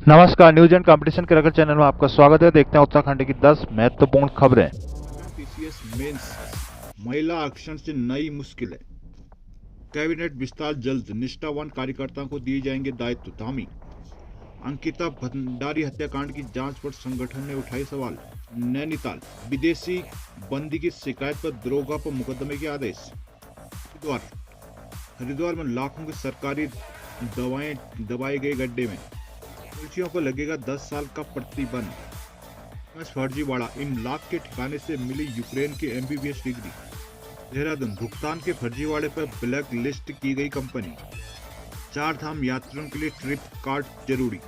नमस्कार, news and competition के रगड़ चैनल में आपका स्वागत है। देखते हैं उत्तराखंड की 10 महत्वपूर्ण खबरें। पीसीएस मेंस महिला आरक्षण से नई मुश्किलें। कैबिनेट विस्तार जल्द, निष्ठावान कार्यकर्ताओं को दिए जाएंगे दायित्व। धामी। अंकिता भंडारी हत्याकांड की जांच पर संगठन ने उठाए सवाल। नैनीताल। विदेशी बंदी की शिकायत पर दरोगा पर मुकदमे के आदेश। हरिद्वार। हरिद्वार में लाखों की सरकारी दवाएं दबाए गए गड्ढे में। पुलिसियों पर लगेगा 10 साल का प्रतिबंध। फर्जीवाड़ा, इमलाक के ठिकाने से मिली यूक्रेन की एमबीबीएस डिग्री। देहरादून। भुगतान के फर्जीवाड़े पर ब्लैक लिस्ट की गई कंपनी। 4 धाम यात्रियों के लिए ट्रिप कार्ड जरूरी।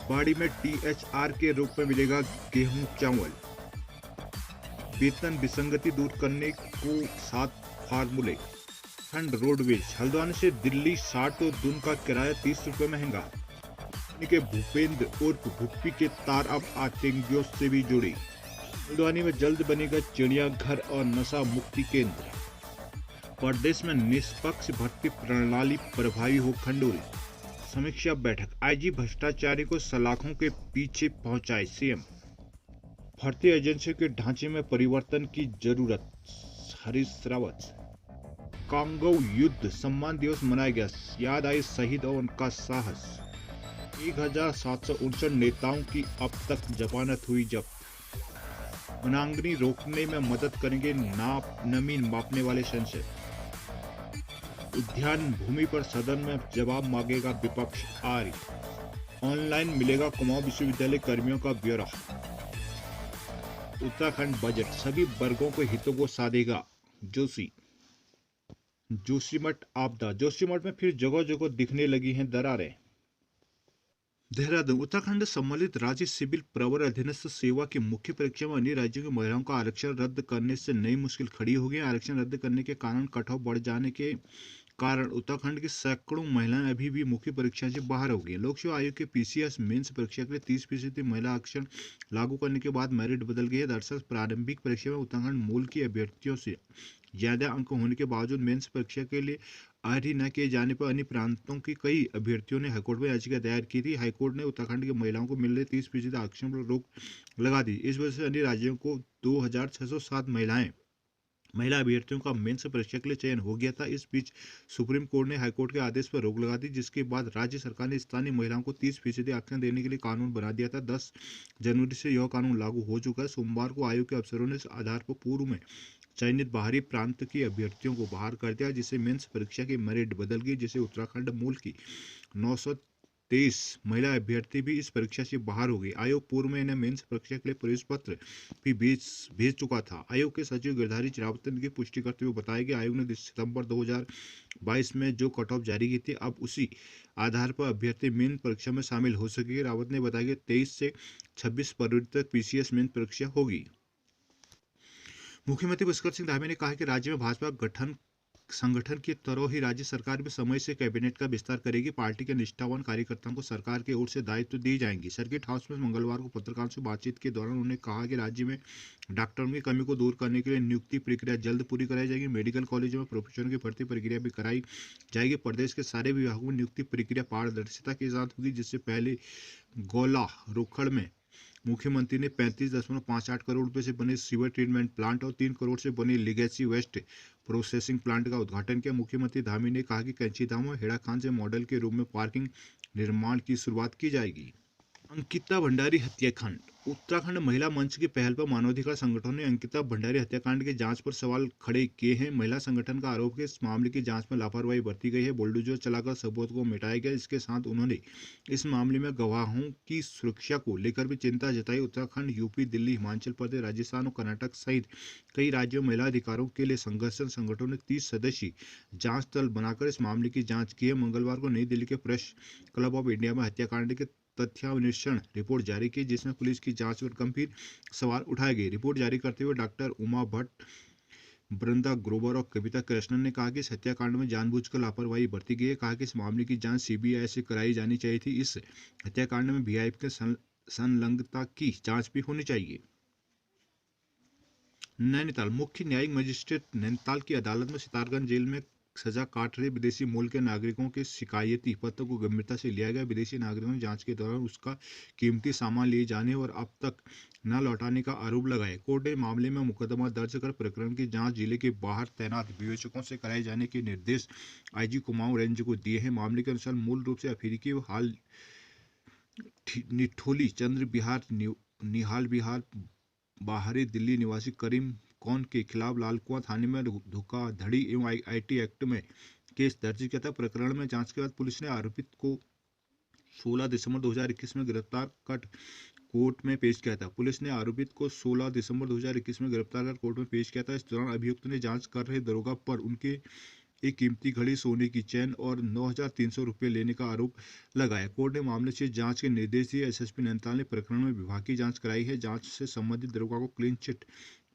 बाड़ी में टीएचआर के रूप में मिलेगा गेहूं चावल। वेतन विसंगति दूर करने को 7 फार्मूले। खंड रोडवेज। हल्द्वानी से दिल्ली 60 तो दून का किराया 30 रुपए महंगा। के भूपेंद्र उर्फ भुप्पी के तार अब आतंकियों से भी जुड़े। हल्द्वानी में जल्द बनेगा चिड़ियाघर और नशा मुक्ति केंद्र। प्रदेश में निष्पक्ष भर्ती प्रणाली प्रभावी हो। खंडूरी। समीक्षा बैठक। आईजी भ्रष्टाचारी को सलाखों के पीछे पहुंचाए सीएम। भर्ती एजेंसी के ढांचे में परिवर्तन की जरूरत। हरीश रावत। कांगो युद्ध सम्मान दिवस मनाया गया, याद आई शहीद और उनका साहस। 1769 नेताओं की अब तक जमानत हुई जब्त। वनाग्नि रोकने में मदद करेंगे नमी मापने वाले सेंसर। उद्यान भूमि पर सदन में जवाब मांगेगा विपक्ष। आर्य। ऑनलाइन मिलेगा कुमाऊं विश्वविद्यालय कर्मियों का ब्यौरा। उत्तराखंड बजट सभी वर्गों के हितों को साधेगा। जोशीमठ आपदा। जोशीमठ में फिर जगह जगह दिखने लगी हैं दरारें। देहरादून। उत्तराखंड सम्मिलित राज्य सिविल प्रवर अधीनस्थ सेवा की मुख्य परीक्षा में अन्य राज्यों की महिलाओं का आरक्षण रद्द करने से नई मुश्किल खड़ी हो गई। आरक्षण रद्द करने के कारण कट ऑफ बढ़ जाने के कारण उत्तराखंड की सैकड़ों महिलाएं अभी भी मुख्य परीक्षा से बाहर हो गई। लोक सेवा आयोग के पीसीएस मेंस परीक्षा के लिए 30% महिला आरक्षण लागू करने के बाद मेरिट बदल गई है। दरअसल प्रारंभिक परीक्षा में उत्तराखंड मूल की अभ्यर्थियों से ज्यादा अंक होने के बावजूद मेंस परीक्षा के लिए अर्हता न किए जाने पर अन्य प्रांतों के कई अभ्यर्थियों ने हाईकोर्ट में याचिका दायर की थी। हाईकोर्ट ने उत्तराखंड की महिलाओं को मिल रहे 30% आरक्षण पर रोक लगा दी। इस वजह से अन्य राज्यों को 2607 महिला अभ्यर्थियों का मेंस परीक्षा के लिए चयन हो गया था। इस बीच सुप्रीम कोर्ट ने हाईकोर्ट के आदेश पर रोक लगा दी, जिसके बाद राज्य सरकार ने स्थानीय महिलाओं को 30% आरक्षण देने के लिए कानून बना दिया था। 10 जनवरी से यह कानून लागू हो चुका है। सोमवार को आयोग के अफसरों ने इस आधार पर पूर्व में चयनित बाहरी प्रांत की अभ्यर्थियों को बाहर कर दिया, जिससे मेंस परीक्षा की मेरिट बदल गई, जिसे उत्तराखंड मूल की 923 महिला अभ्यर्थी भी इस परीक्षा से बाहर हो गई। आयोग पूर्व में इन्हें मेंस परीक्षा के लिए प्रवेश पत्र भी भेज चुका था। आयोग के सचिव गिरधारी रावत ने पुष्टि करते हुए बताया कि आयोग ने सितंबर 2022 में जो कट ऑफ जारी की थी, अब उसी आधार पर अभ्यर्थी मेन परीक्षा में शामिल हो सकेंगे। रावत ने बताया कि 23 से 26 फरवरी तक पीसीएस मेन परीक्षा होगी। मुख्यमंत्री पुष्कर सिंह धामी ने कहा कि राज्य में भाजपा गठन संगठन की तरह ही राज्य सरकार भी समय से कैबिनेट का विस्तार करेगी। पार्टी के निष्ठावान कार्यकर्ताओं को सरकार की ओर से दायित्व दिए जाएंगे। सर्किट हाउस में मंगलवार को पत्रकारों से बातचीत के दौरान उन्होंने कहा कि राज्य में डॉक्टरों की कमी को दूर करने के लिए नियुक्ति प्रक्रिया जल्द पूरी कराई जाएगी। मेडिकल कॉलेजों में प्रोफेसरों की भर्ती प्रक्रिया भी कराई जाएगी। प्रदेश के सारे विभागों में नियुक्ति प्रक्रिया पारदर्शिता के साथ होगी, जिससे पहले गौला रोखड़ में मुख्यमंत्री ने 35.58 करोड़ रुपए से बने सीवर ट्रीटमेंट प्लांट और 3 करोड़ से बने लीगेसी वेस्ट प्रोसेसिंग प्लांट का उद्घाटन किया। मुख्यमंत्री धामी ने कहा कि कैंचीधाम और हेड़ा खान से मॉडल के रूप में पार्किंग निर्माण की शुरुआत की जाएगी। अंकिता भंडारी हत्याकांड। उत्तराखंड महिला मंच की पहल पर मानवाधिकार संगठनों ने अंकिता भंडारी हत्याकांड की जांच पर सवाल खड़े किए हैं। महिला संगठन का आरोप है कि इस मामले की जांच में लापरवाही बरती गई है, बुलडोजर चलाकर सबूत को मिटाया गया। इसके साथ उन्होंने इस मामले में गवाहों की सुरक्षा को लेकर भी चिंता जताई। उत्तराखंड, यूपी, दिल्ली, हिमाचल प्रदेश, राजस्थान और कर्नाटक सहित कई राज्यों में महिला अधिकारों के लिए संघर्षरत संगठनों ने 30 सदस्यीय जांच दल बनाकर इस मामले की जांच की है। मंगलवार को नई दिल्ली के प्रेस क्लब ऑफ इंडिया में हत्याकांड के तथ्यान्वेषण रिपोर्ट जारी की, जिसमें पुलिस की जांच पर गंभीर सवाल उठाए गए। रिपोर्ट जारी करते हुए डॉक्टर उमा भट्ट, बृंदा ग्रोवर और कविता कृष्णन ने कहा कि इस हत्याकांड में जानबूझकर लापरवाही बरती गई है। कहा कि इस मामले की जांच सीबीआई से कराई जानी चाहिए थी। इस हत्याकांड में वीआईपी के संलग्नता की जांच भी होनी चाहिए। नैनीताल। मुख्य न्यायिक मजिस्ट्रेट नैनीताल की अदालत में सितारगंज जेल में सजा काट रहे विदेशी मूल के नागरिकों के शिकायती पत्र को गंभीरता से लिया गया। विदेशी नागरिकों ने जांच के दौरान उसका कीमती सामान लिए जाने और अब तक न लौटाने का आरोप लगाया। कोर्ट ने मामले में मुकदमा दर्ज कर प्रकरण की जांच जिले के बाहर तैनात विवेचकों से कराए जाने के निर्देश आईजी कुमाऊं रेंज को दिए हैं। मामले के अनुसार मूल रूप से अफ्रीकी हाल निठोली चंद्र बिहार निहाल बिहार बाहरी दिल्ली निवासी करीम कौन के खिलाफ लालकुआं थाने में धोखाधड़ी एवं आईटी एक्ट में केस दर्ज किया था। प्रकरण में जांच के बाद पुलिस ने आरोपित को 16 दिसंबर 2021 में गिरफ्तार कर कोर्ट में पेश किया था। पुलिस ने आरोपित को 16 दिसंबर 2021 में गिरफ्तार कर कोर्ट में पेश किया था। इस दौरान अभियुक्त ने जांच कर रहे दरोगा पर उनके एक कीमती घड़ी, सोने की चैन और 9,300 रुपये लेने का आरोप लगाया। कोर्ट ने मामले से जांच के निर्देश दिए। एसएसपी नैनीताल ने प्रकरण में विभाग की जांच कराई है। जांच से संबंधित दरोगा को क्लीन चिट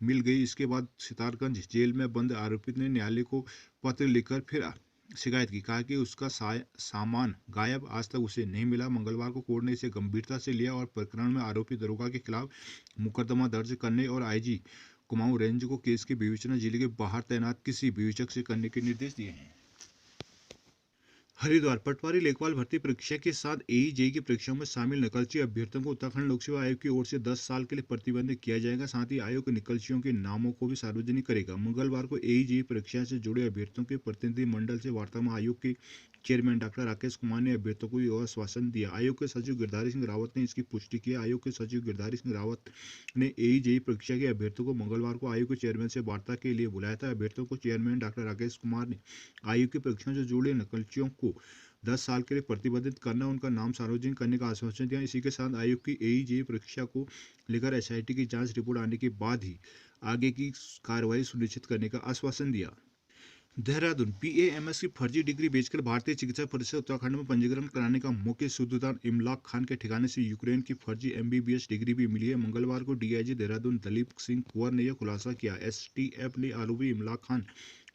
मिल गई। इसके बाद सितारगंज जेल में बंद आरोपित ने न्यायालय को पत्र लिखकर फिर शिकायत की, कहा कि उसका सामान गायब, आज तक उसे नहीं मिला। मंगलवार को कोर्ट ने इसे गंभीरता से लिया और प्रकरण में आरोपी दरोगा के खिलाफ मुकदमा दर्ज करने और आईजी कुमाऊं रेंज को केस की विवेचना जिले के बाहर तैनात किसी विवेचक से करने के निर्देश दिए हैं। हरिद्वार पटवारी लेखपाल भर्ती परीक्षा के साथ एईजेई की परीक्षाओं में शामिल नकलची अभ्यर्थियों को उत्तराखंड लोक सेवा आयोग की ओर से 10 साल के लिए प्रतिबंधित किया जाएगा। साथ ही आयोग निकलचियों के नामों को भी सार्वजनिक करेगा। मंगलवार को एईजेई परीक्षा से जुड़े अभ्यर्थियों के प्रतिनिधि मंडल से वार्ता में आयोग के चेयरमैन डॉक्टर राकेश कुमार ने अभ्यर्थियों को यह आश्वासन दिया। आयोग के सचिव गिरधारी सिंह रावत ने इसकी पुष्टि की। आयोग के सचिव गिरधारी सिंह रावत ने एईजेई परीक्षा के अभ्यर्थियों को मंगलवार को आयोग के चेयरमैन से वार्ता के लिए बुलाया था। अभ्यर्थियों को चेयरमैन डॉक्टर राकेश कुमार ने आयोग की परीक्षाओं से जुड़े नकलचियों को 10 साल के लिए प्रतिबंधित करना, उनका नाम सार्वजनिक करने का आश्वासन दिया। इसी के साथ आयोग की एईजेई परीक्षा को लेकर एसआईटी की जांच रिपोर्ट आने के बाद ही आगे की कार्रवाई सुनिश्चित करने का आश्वासन दिया। देहरादून पीएएमएस की फर्जी डिग्री बेचकर भारतीय चिकित्सा परिषद उत्तराखंड में पंजीकरण कराने का मुख्य सूत्रधार इमलाक खान के ठिकाने से यूक्रेन की फर्जी एमबीबीएस डिग्री भी मिली है। मंगलवार को डीआईजी देहरादून दलीप सिंह कुंवर ने यह खुलासा किया। एसटीएफ ने आरोपी इमलाक खान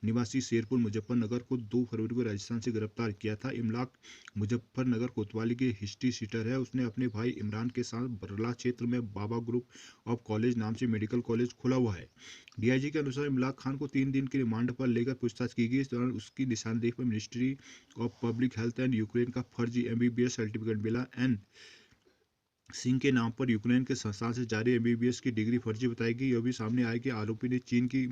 निवासी शेरपुर मुजफ्फरनगर को 2 फरवरी को राजस्थान से गिरफ्तार किया था। इमलाक मुजफ्फरनगर कोतवाली के हिस्ट्री सीटर है। उसने अपने भाई इमरान के साथ बरला क्षेत्र में बाबा ग्रुप ऑफ कॉलेज नाम से मेडिकल कॉलेज खोला हुआ है। डीआईजी के अनुसार इमलाक खान को 3 दिन की रिमांड पर लेकर पूछताछ की गई। इस दौरान उसकी निशानदेही पर ministry of public health and Ukraine का फर्जी एमबीबीएस सर्टिफिकेट मिला। एन सिंह के नाम पर यूक्रेन के संस्थान से जारी एमबीबीएस की डिग्री फर्जी बताई गई। यह भी सामने आया कि आरोपी ने चीन की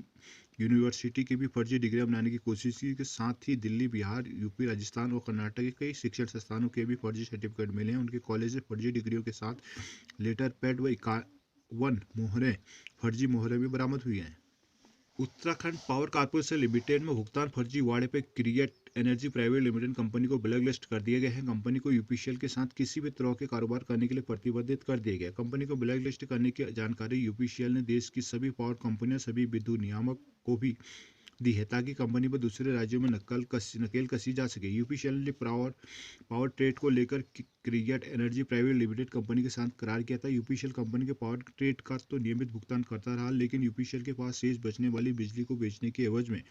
यूनिवर्सिटी की भी फर्जी डिग्रियां बनाने की कोशिश की। के साथ ही दिल्ली, बिहार, यूपी, राजस्थान और कर्नाटक के कई शिक्षण संस्थानों के भी फर्जी सर्टिफिकेट मिले हैं। उनके कॉलेज से फर्जी डिग्रियों के साथ लेटर पैड व 51 मोहरें, फर्जी मोहरें भी बरामद हुई हैं। उत्तराखंड पावर कॉर्पोरेशन लिमिटेड में भुगतान फर्जीवाड़े पर create energy private limited company को ब्लैक लिस्ट कर दिया गया है। कंपनी को यूपीसीएल के साथ किसी भी तरह के कारोबार करने के लिए प्रतिबंधित कर दिया गया। कंपनी को ब्लैक लिस्ट करने की जानकारी यूपीसीएल ने देश की सभी पावर कंपनियां, सभी विद्युत नियामक को भी दी है, ताकि कंपनी पर दूसरे राज्यों में नकेल कसी जा सके। यूपीसीएल ने पावर ट्रेड को लेकर create energy private limited company के साथ करार किया था। यूपीसीएल कंपनी के पावर ट्रेड का तो नियमित भुगतान करता रहा, लेकिन यूपीसीएल के पास शेष बचने वाली बिजली को बेचने के एवज में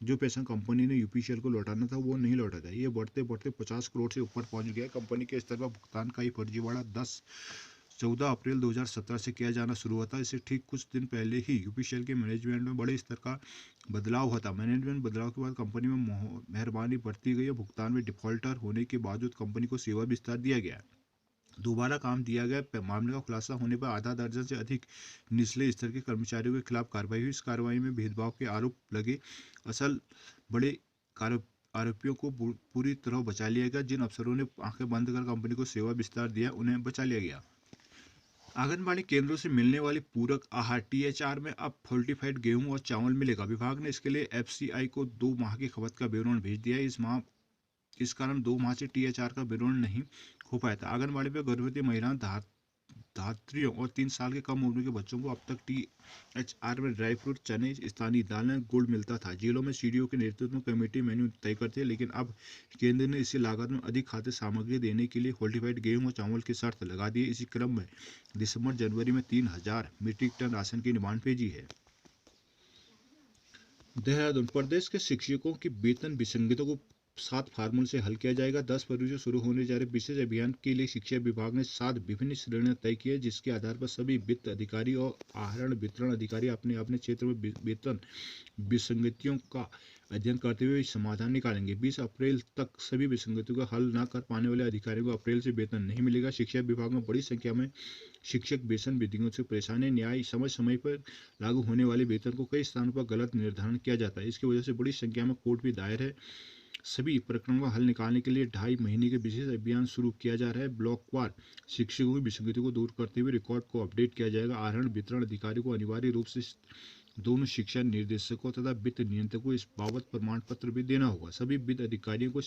जो पैसा कंपनी ने यूपीसीएल को लौटाना था वो नहीं लौटा था। ये बढ़ते बढ़ते 50 करोड़ से ऊपर पहुंच गया। कंपनी के स्तर पर भुगतान का ही फर्जीवाड़ा 14 अप्रैल 2017 से किया जाना शुरू हुआ था। इससे ठीक कुछ दिन पहले ही यूपीसीएल के मैनेजमेंट में बड़े स्तर का बदलाव हुआ था। मैनेजमेंट बदलाव के बाद कंपनी में मेहरबानी बरती गई। भुगतान में डिफॉल्टर होने के बावजूद कंपनी को सेवा विस्तार दिया गया, दोबारा काम दिया गया। मामले का खुलासा होने पर आधा दर्जन से अधिक निचले स्तर के कर्मचारियों के खिलाफ कार्रवाई हुई। इस कार्रवाई में भेदभाव के आरोप लगे। असल बड़े आरोपियों को पूरी तरह बचा लिया गया। जिन अफसरों ने आंखें बंद कर कंपनी को सेवा विस्तार दिया उन्हें बचा लिया गया। आंगनबाड़ी केंद्रों से मिलने वाली पूरक आहार टीएचआर में अब फोर्टिफाइड गेहूं और चावल मिलेगा। विभाग ने इसके लिए एफसीआई को 2 माह की खपत का विवरण भेज दिया है। इस कारण 2 माह से टीएचआर का विवरण नहीं हो पाया था। आंगनबाड़ी में गर्भवती महिलाओं, धात्रियों और 3 साल के कम उम्र के बच्चों को अब तक टीएचआर में ड्राई फ्रूट, चने, स्थानीय दालें, गुड़ मिलता था। जिलों में सीडीओ के नेतृत्व में कमेटी मेन्यू तय करती है, लेकिन अब केंद्र ने इसी लागत में अधिक खाद्य सामग्री देने के लिए फोर्टिफाइड गेहूं और चावल की शर्त लगा दी है। इसी क्रम में दिसंबर जनवरी में 3000 मीट्रिक टन राशन की डिमांड भेजी है। देहरादून प्रदेश के शिक्षकों की वेतन विसंगतियों को 7 फार्मूले से हल किया जाएगा। 10 फरवरी से शुरू होने जा रहे विशेष अभियान के लिए शिक्षा विभाग ने 7 विभिन्न श्रेणियां तय की है, जिसके आधार पर सभी वित्त अधिकारी और आहरण वितरण अधिकारी अपने अपने क्षेत्र में वेतन विसंगतियों का अध्ययन करते हुए समाधान निकालेंगे। 20 अप्रैल तक सभी विसंगतियों का हल न कर पाने वाले अधिकारियों को अप्रैल से वेतन नहीं मिलेगा। शिक्षा विभाग में बड़ी संख्या में शिक्षक वेतन विधियों से परेशान है। न्याय समय समय पर लागू होने वाले वेतन को कई स्थानों पर गलत निर्धारण किया जाता है। इसकी वजह से बड़ी संख्या में कोर्ट भी दायर है। सभी प्रकरणों का हल निकालने के लिए 2.5 महीने के विशेष अभियान शुरू किया जा रहा है। ब्लॉकवार शिक्षकों की विसंगतियों को दूर करते हुए रिकॉर्ड को अपडेट किया जाएगा। आहरण वितरण अधिकारी को अनिवार्य रूप से दोनों शिक्षा निर्देशकों तथा वित्त नियंत्रकों को इस बाबत प्रमाण पत्र भी देना होगा। सभी वित्त अधिकारियों को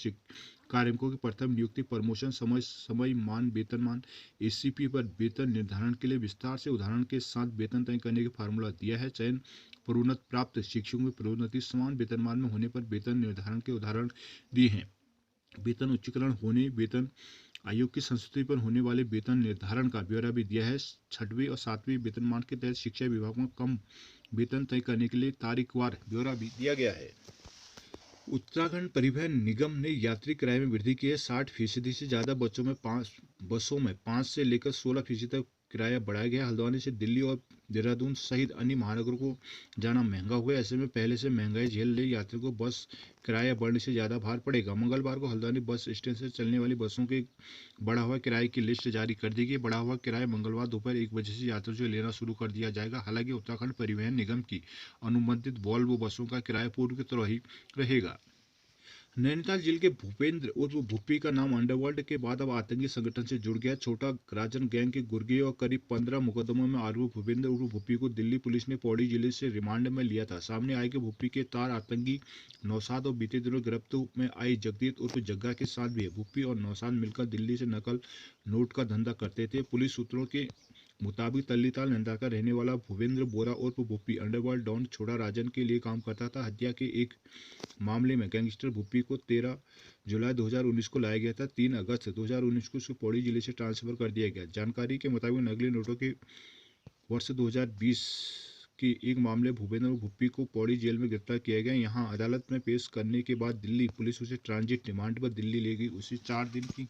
कार्मिकों की प्रथम नियुक्ति, प्रमोशन, समय मान, वेतनमान, एसीपी पर वेतन निर्धारण के लिए विस्तार से उदाहरण के साथ वेतन तय करने का फार्मूला दिया है। चयन प्रोन्नत प्राप्त शिक्षकों की प्रोन्नति समान वेतनमान में होने पर वेतन निर्धारण के उदाहरण दिए हैं। वेतन उच्चीकरण होने, वेतन आयोग की संस्तुति पर होने वाले वेतन निर्धारण का ब्यौरा भी दिया है। 6वें और 7वें वेतनमान के तहत शिक्षा विभाग में कम वेतन तय करने के लिए तारीखवार ब्यौरा भी दिया गया है। उत्तराखंड परिवहन निगम ने यात्री किराए में वृद्धि की है। 60% से ज्यादा बसों में 5 से लेकर 16% तक किराया बढ़ाया गया। हल्द्वानी से दिल्ली और देहरादून सहित अन्य महानगरों को जाना महंगा हुआ है। ऐसे में पहले से महंगाई झेल रहे यात्रियों को बस किराया बढ़ने से ज्यादा भार पड़ेगा। मंगलवार को हल्द्वानी बस स्टैंड से चलने वाली बसों के बढ़ा हुआ किराए की लिस्ट जारी कर दी गई। बढ़ा हुआ किराया मंगलवार दोपहर 1 बजे से यात्रियों से लेना शुरू कर दिया जाएगा। हालांकि उत्तराखंड परिवहन निगम की अनुबंधित वॉल्वो बसों का किराया पूर्व की तरह ही रहेगा। नैनीताल जिले के भूपेंद्र उर्फ भूपी का नाम अंडरवर्ल्ड के बाद अब आतंकी संगठन से जुड़ गया। छोटा राजन गैंग के गुर्गे और करीब 15 मुकदमों में आरोपी भूपेंद्र उर्फ भूपी को दिल्ली पुलिस ने पौड़ी जिले से रिमांड में लिया था। सामने आए कि भूपी के तार आतंकी नौशाद और बीते दिनों गिरफ्त में आई जगदीप उर्फ जग्गा के साथ भी है। भूपी और नौशाद मिलकर दिल्ली से नकल नोट का धंधा करते थे। पुलिस सूत्रों के मुताबिक तल्लीताल नंदा का रहने वाला भूपेंद्र बोरा उर्फ भूपी अंडरवर्ल्ड डॉन छोटा राजन के लिए काम करता था। हत्या के एक मामले में गैंगस्टर भूपी को 13 जुलाई 2019 को लाया गया था। 3 अगस्त 2019 को उसको पौड़ी जिले से ट्रांसफर कर दिया गया। जानकारी के मुताबिक नकली नोटों के वर्ष 2020 के एक मामले भूपेंद्र और भूपी को पौड़ी जेल में गिरफ्तार किया गया। यहां अदालत में पेश करने के बाद दिल्ली पुलिस उसे ट्रांजिट रिमांड पर दिल्ली ले गई। उसे 4 दिन की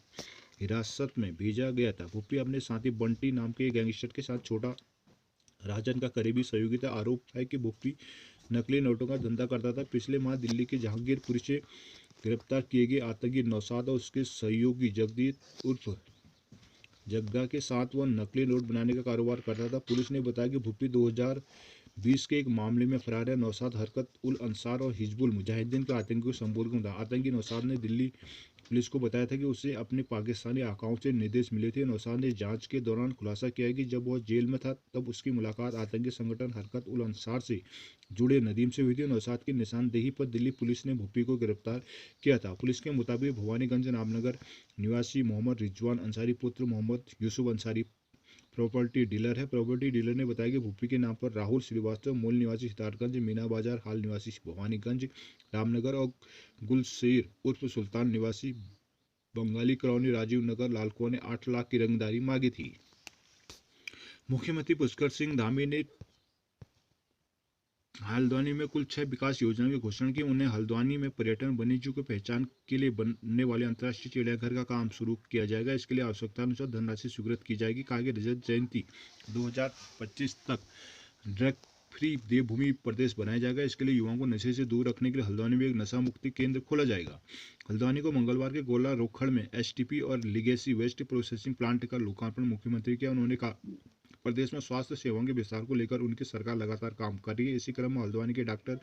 हिरासत में भेजा गया था। भूपी अपने साथी बंटी नाम के गैंगस्टर के साथ छोटा राजन का करीबी सहयोगी था। आरोप है कि भूपी नकली नोटों का धंधा करता था। पिछले माह दिल्ली के जहांगीरपुरी से गिरफ्तार किए गए आतंकी नौशाद और उसके सहयोगी जगदीप उर्फ जग्गा के साथ वह नकली नोट बनाने का कारोबार करता था। पुलिस ने बताया कि भूपी 2020 के एक मामले में फरार है। नौशाद हरकत उल अंसार और हिजबुल मुजाहिदीन के आतंकी को संबोधित था। आतंकी नौशाद ने दिल्ली पुलिस को बताया था कि उसे अपने पाकिस्तानी आकाओं से निर्देश मिले थे। नौशाद ने जांच के दौरान खुलासा किया कि जब वह जेल में था तब उसकी मुलाकात आतंकी संगठन हरकत उल अंसार से जुड़े नदीम से हुई थी। नौशाद की निशानदेही पर दिल्ली पुलिस ने भूपी को गिरफ्तार किया था। पुलिस के मुताबिक भवानीगंज रामनगर निवासी मोहम्मद रिजवान अंसारी पुत्र मोहम्मद यूसुफ अंसारी प्रॉपर्टी डीलर है। प्रॉपर्टी डीलर ने बताया कि भूपी के नाम पर राहुल श्रीवास्तव मूल निवासी सितारगंज, मीना बाजार हाल निवासी भवानीगंज रामनगर और गुलशेर उर्फ सुल्तान निवासी बंगाली कॉलोनी राजीव नगर लालकुआ ने 8 लाख की रंगदारी मांगी थी। मुख्यमंत्री पुष्कर सिंह धामी ने हल्द्वानी में कुल 6 विकास योजनाओं की घोषणा की। उन्हें हल्द्वानी में पर्यटन वन्यजीव की पहचान के लिए बनने वाले अंतर्राष्ट्रीय चिड़ियाघर का काम शुरू किया जाएगा। इसके लिए आवश्यकतानुसार धनराशि स्वीकृत की जाएगी। कहा कि रजत जयंती 2025 तक ड्रग फ्री देवभूमि प्रदेश बनाया जाएगा। इसके लिए युवाओं को नशे से दूर रखने के लिए हल्द्वानी में एक नशा मुक्ति केंद्र खोला जाएगा। हल्द्वानी को मंगलवार के गोला रोखड़ में एसटीपी और लीगेसी वेस्ट प्रोसेसिंग प्लांट का लोकार्पण मुख्यमंत्री किया। उन्होंने कहा प्रदेश में स्वास्थ्य सेवाओं के विस्तार को लेकर उनकी सरकार लगातार काम कर रही है। इसी क्रम में हल्द्वानी के डॉक्टर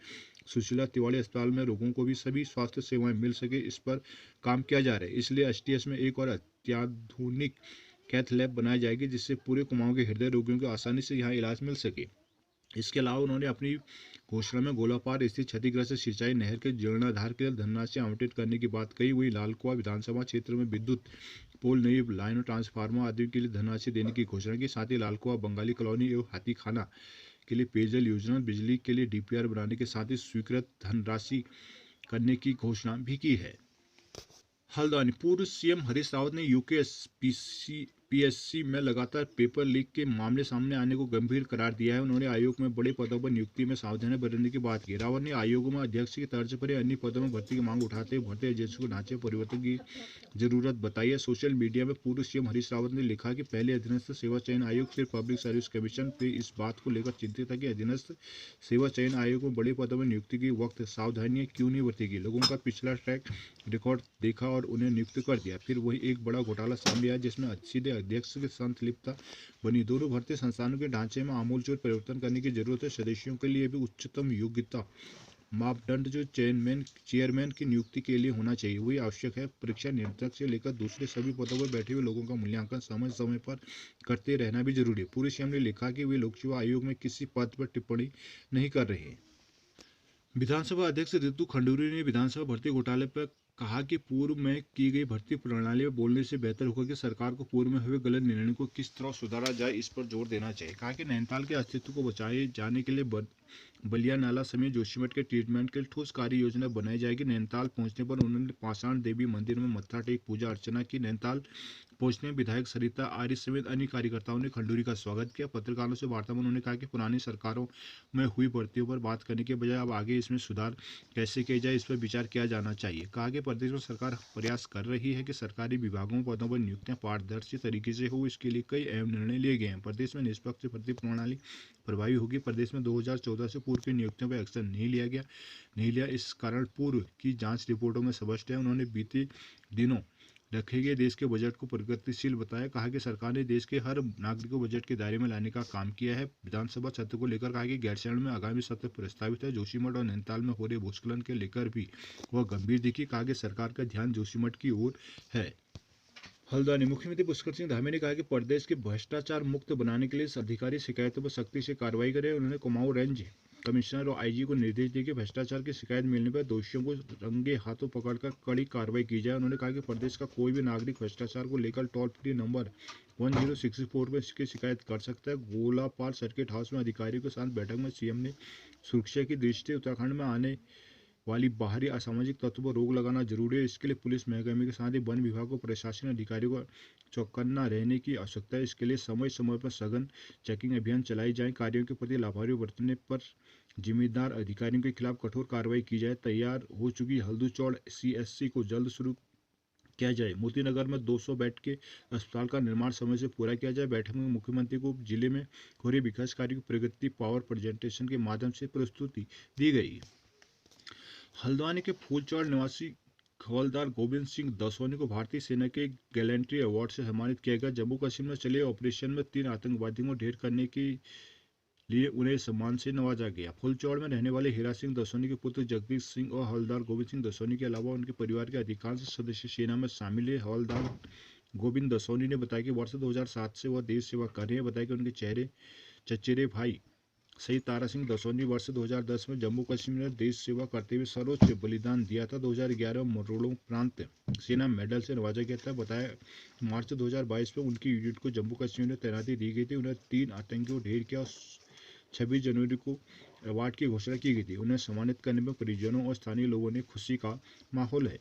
सुशीला तिवारी अस्पताल में रोगियों को भी सभी स्वास्थ्य सेवाएं मिल सके, इस पर काम किया जा रहा है। इसलिए एसटीएस में एक और अत्याधुनिक कैथ लैब बनाई जाएगी जिससे पूरे कुमाऊं के हृदय रोगियों को आसानी से यहाँ इलाज मिल सके। इसके अलावा उन्होंने अपनी घोषणा में गोलापार स्थित क्षतिग्रस्त सिंचाई नहर के जीर्णोद्धार के लिए धनराशि आवंटित करने की बात कही। वही लालकुआ विधानसभा क्षेत्र में विद्युत पोल, नई लाइन और ट्रांसफार्मर आदि के लिए धनराशि देने की घोषणा की। साथ ही लालकुआ बंगाली कॉलोनी एवं हाथीखाना के लिए पेयजल योजना, बिजली के लिए डीपीआर बनाने के साथ ही स्वीकृत धनराशि करने की घोषणा भी की है। हल्द्वानी पूर्व सीएम हरीश रावत ने यूके पीएससी में लगातार पेपर लीक के मामले सामने आने को गंभीर करार दिया है। उन्होंने आयोग में बड़े पदों पर नियुक्ति में सावधानी बरतने की बात की। रावत ने आयोग में अध्यक्ष की तर्ज पर अन्य पदों में भर्ती की मांग उठाते हुए भर्ती एजेंसी को ढांचे परिवर्तन की जरूरत बताई है। सोशल मीडिया में पूर्व सीएम हरीश रावत ने लिखा कि पहले अधीनस्थ सेवा चयन आयोग फिर पब्लिक सर्विस कमीशन पे इस बात को लेकर चिंतित था कि अधीनस्थ सेवा चयन आयोग में बड़े पदों में नियुक्ति की वक्त सावधानियां क्यों नहीं बरती गई। लोगों का पिछला ट्रैक रिकॉर्ड देखा और उन्हें नियुक्त कर दिया। फिर वही एक बड़ा घोटाला सामने आया जिसमें सीधे अध्यक्ष के संलिप्तता बनी। दोनों भर्ती संस्थानों के ढांचे में आमूलचूल परिवर्तन करने की जरूरत है। सदस्यों के लिए भी उच्चतम योग्यता मापदंड जो चेयरमैन की नियुक्ति के लिए होना चाहिए वही आवश्यक है। परीक्षा नियंत्रक से लेकर दूसरे सभी पदों पर बैठे हुए लोगों का मूल्यांकन समय समय पर करते रहना भी जरूरी है। पूर्व सीएम ने लिखा कि वे लोक सेवा आयोग में किसी पद पर टिप्पणी नहीं कर रहे हैं। विधानसभा अध्यक्ष रितु खंडूरी ने विधानसभा भर्ती घोटाले पर कहा कि पूर्व में की गई भर्ती प्रणाली में बोलने से बेहतर होगा कि सरकार को पूर्व में हुए गलत निर्णय को किस तरह सुधारा जाए, इस पर जोर देना चाहिए। कहा कि नैनीताल के अस्तित्व को बचाए जाने के लिए बलिया नाला समेत जोशीमठ के ट्रीटमेंट के लिए ठोस कार्य योजना बनाई जाएगी। नैनीताल पहुंचने पर उन्होंने पाषाण देवी मंदिर में मत्था टेक पूजा अर्चना की। नैनीताल पहुंचने विधायक सरिता आर्य समेत अन्य कार्यकर्ताओं ने खंडूरी का स्वागत किया। पत्रकारों से वार्ता में उन्होंने कहा कि पुरानी सरकारों में हुई भर्तियों पर बात करने के बजाय अब आगे इसमें सुधार कैसे किया जाए इस पर विचार किया जाना चाहिए। कहा कि प्रदेश में सरकार प्रयास कर रही है कि सरकारी विभागों पदों पर नियुक्तियां पारदर्शी तरीके से हो। इसके लिए कई अहम निर्णय लिए गए हैं। प्रदेश में निष्पक्ष भर्ती प्रणाली प्रभावी होगी। प्रदेश में 2014 से पूर्व की नियुक्तियों पर एक्शन नहीं लिया इस कारण पूर्व की जांच रिपोर्टों में स्पष्ट है। उन्होंने बीते दिनों रखे गए देश के बजट को प्रगतिशील बताया। कहा कि सरकार ने देश के हर नागरिक को बजट के दायरे में लाने का काम किया है। विधानसभा सत्र को लेकर कहा कि गैरसैंण में आगामी सत्र प्रस्तावित है। जोशीमठ और नैनीताल में हो रहे भूस्खलन के लेकर भी वह गंभीर दिखी। कहा कि सरकार का ध्यान जोशीमठ की ओर है। हल्द्वानी मुख्यमंत्री पुष्कर सिंह धामी ने कहा कि प्रदेश के भ्रष्टाचार मुक्त बनाने के लिए अधिकारी शिकायतों पर सख्ती से कार्रवाई करें। उन्होंने कुमाऊं रेंज कमिश्नर और आईजी को निर्देश दिए कि भ्रष्टाचार की शिकायत मिलने पर दोषियों को रंगे हाथों पकड़कर कड़ी कार्रवाई की जाए। उन्होंने कहा कि प्रदेश का कोई भी नागरिक भ्रष्टाचार को लेकर टोल फ्री नंबर 1064 पर इसकी शिकायत कर सकता है। गोलापाल सर्किट हाउस में अधिकारियों के साथ बैठक में सीएम ने सुरक्षा की दृष्टि से उत्तराखंड में आने वाली बाहरी असामाजिक तत्वों पर रोक लगाना जरूरी है। इसके लिए पुलिस महकमे के साथ ही वन विभाग को प्रशासन अधिकारियों को चौकन्ना रहने की आवश्यकता है। इसके लिए समय समय पर सघन चेकिंग अभियान चलाई जाए। कार्यों के प्रति लापरवाही बरतने पर जिम्मेदार अधिकारियों के खिलाफ कठोर कार्रवाई की जाए। तैयार हो चुकी हल्दूचौड़ सीएससी को जल्द शुरू किया जाए। मोतीनगर में 200 बेड के अस्पताल का निर्माण समय से पूरा किया जाए। बैठक में मुख्यमंत्री को जिले में हो रहे विकास कार्यों की प्रगति पावर प्रेजेंटेशन के माध्यम से प्रस्तुति दी गई। हल्द्वानी के फूलचौड़ निवासी हवलदार गोविंद सिंह दसोनी को भारतीय सेना के गैलेंट्री अवार्ड से सम्मानित किया गया। जम्मू कश्मीर में चले ऑपरेशन में 3 आतंकवादियों को ढेर करने के लिए उन्हें सम्मान से नवाजा गया। फूलचौड़ में रहने वाले हीरा सिंह दसोनी के पुत्र जगदीश सिंह और हवलदार गोविंद सिंह दसोनी के अलावा उनके परिवार के अधिकांश सदस्य सेना में शामिल है। हवलदार गोविंद दसोनी ने बताया कि वर्ष 2007 से वह देश सेवा कर रहे हैं। बताया कि उनके चचेरे भाई शहीद तारा सिंह दसोनी वर्ष 2010 में जम्मू कश्मीर में देश सेवा करते हुए सर्वोच्च बलिदान दिया था। 2011 में मरणोपरांत सेना मेडल से नवाजा गया था। बताया मार्च 2022 में उनकी यूनिट को जम्मू कश्मीर में तैनाती दी गई थी। उन्हें 3 आतंकियों को ढेर किया और 26 जनवरी को अवार्ड की घोषणा की गई थी। उन्हें सम्मानित करने में परिजनों और स्थानीय लोगों ने खुशी का माहौल है।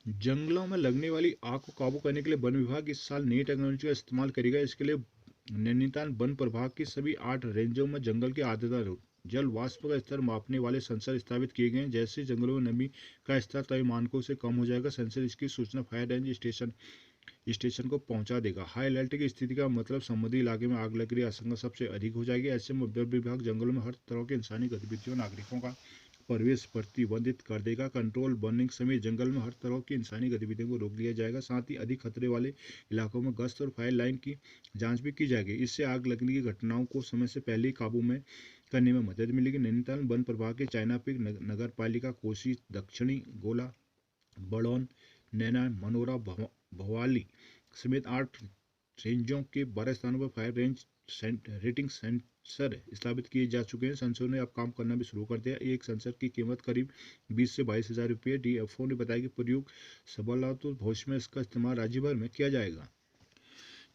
जंगलों में लगने वाली आग को काबू करने के लिए वन विभाग इस साल नई टेक्नोलॉजी का इस्तेमाल करेगा। इसके लिए नैनीताल वन प्रभाग की सभी 8 रेंजों में जंगल के आर्द्रता जल वाष्प का स्तर मापने वाले सेंसर स्थापित किए गए हैं। जैसे जंगलों में नमी का स्तर तय मानकों से कम हो जाएगा, सेंसर इसकी सूचना फायर रेंज स्टेशन को पहुंचा देगा। हाई अलर्ट की स्थिति का मतलब समुद्री इलाके में आग लगने की आशंका सबसे अधिक हो जाएगी। ऐसे में वन विभाग जंगलों में हर तरह के इंसानी गतिविधियों नागरिकों का प्रवेश प्रतिबंधित कर देगा। कंट्रोल बर्निंग समेत जंगल में हर तरह की इंसानी गतिविधियों को रोक लिया जाएगा। साथ ही अधिक खतरे वाले इलाकों में गश्त और फायर लाइन की जांच भी की जाएगी। इससे आग लगने की घटनाओं को समय से पहले काबू में करने में मदद मिलेगी। नैनीताल वन प्रभाग के चाइना पिक नगर पालिका कोसी दक्षिणी गोला बड़ौन नैना मनोरा भवाली समेत 8 रेंजों के 12 स्थानों पर फायर रेंज रेटिंग सेंसर स्थापित किए जा चुके हैं। सेंसर ने अब काम करना भी शुरू कर दिया। एक सेंसर की कीमत करीब 20 से 22 हज़ार रुपये। डीएफओ ने बताया कि प्रयोग सबलातुल भविष्य में इसका इस्तेमाल राज्य भर में किया जाएगा।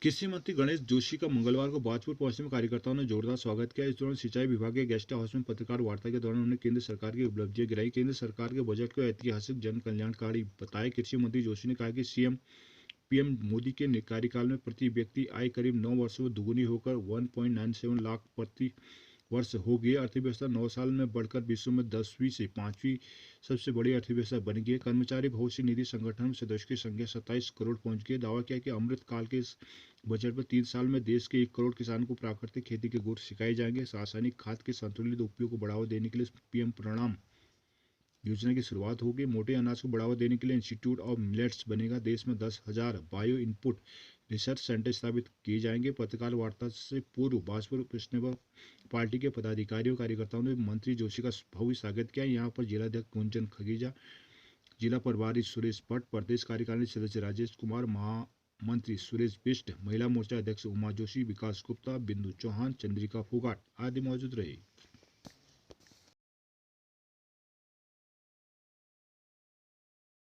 कृषि मंत्री गणेश जोशी का मंगलवार को बाजपुर पहुंचने में कार्यकर्ताओं ने जोरदार स्वागत किया। इस दौरान सिंचाई विभाग के गेस्ट हाउस में पत्रकार वार्ता के दौरान उन्होंने केंद्र सरकार की उपलब्धियां गिराई। केंद्र सरकार के बजट को ऐतिहासिक जन कल्याणकारी बताया। कृषि मंत्री जोशी ने कहा कि सीएम पीएम मोदी के कार्यकाल में प्रति व्यक्ति आय करीब 9 वर्षों में दुगुनी होकर 1.97 लाख प्रति वर्ष हो गई। अर्थव्यवस्था 9 साल में बढ़कर विश्व में 10वीं से 5वीं सबसे बड़ी अर्थव्यवस्था बन गई। कर्मचारी भविष्य निधि संगठन में सदस्यों की संख्या 27 करोड़ पहुंच गई। दावा किया कि अमृत काल के इस बजट में 3 साल में देश के 1 करोड़ किसानों को प्राकृतिक खेती के गुर सिखाए जाएंगे। रासायनिक खाद के संतुलित उपयोग को बढ़ावा देने के लिए पीएम प्रणाम योजना की शुरुआत होगी। मोटे अनाज को बढ़ावा देने के लिए इंस्टीट्यूट ऑफ मिलेट्स बनेगा। देश में 10,000 बायो इनपुट रिसर्च सेंटर स्थापित किए जाएंगे। पत्रकार वार्ता से पूर्व भाजपा प्रश्न पार्टी के पदाधिकारियों कार्यकर्ताओं ने मंत्री जोशी का भव्य स्वागत किया। यहाँ पर जिलाध्यक्ष गुंजन खगीजा, जिला प्रभारी सुरेश भट्ट, प्रदेश कार्यकारिणी सदस्य राजेश कुमार, महामंत्री सुरेश बिष्ट, महिला मोर्चा अध्यक्ष उमा जोशी, विकास गुप्ता, बिंदु चौहान, चंद्रिका फोगाट आदि मौजूद रहे।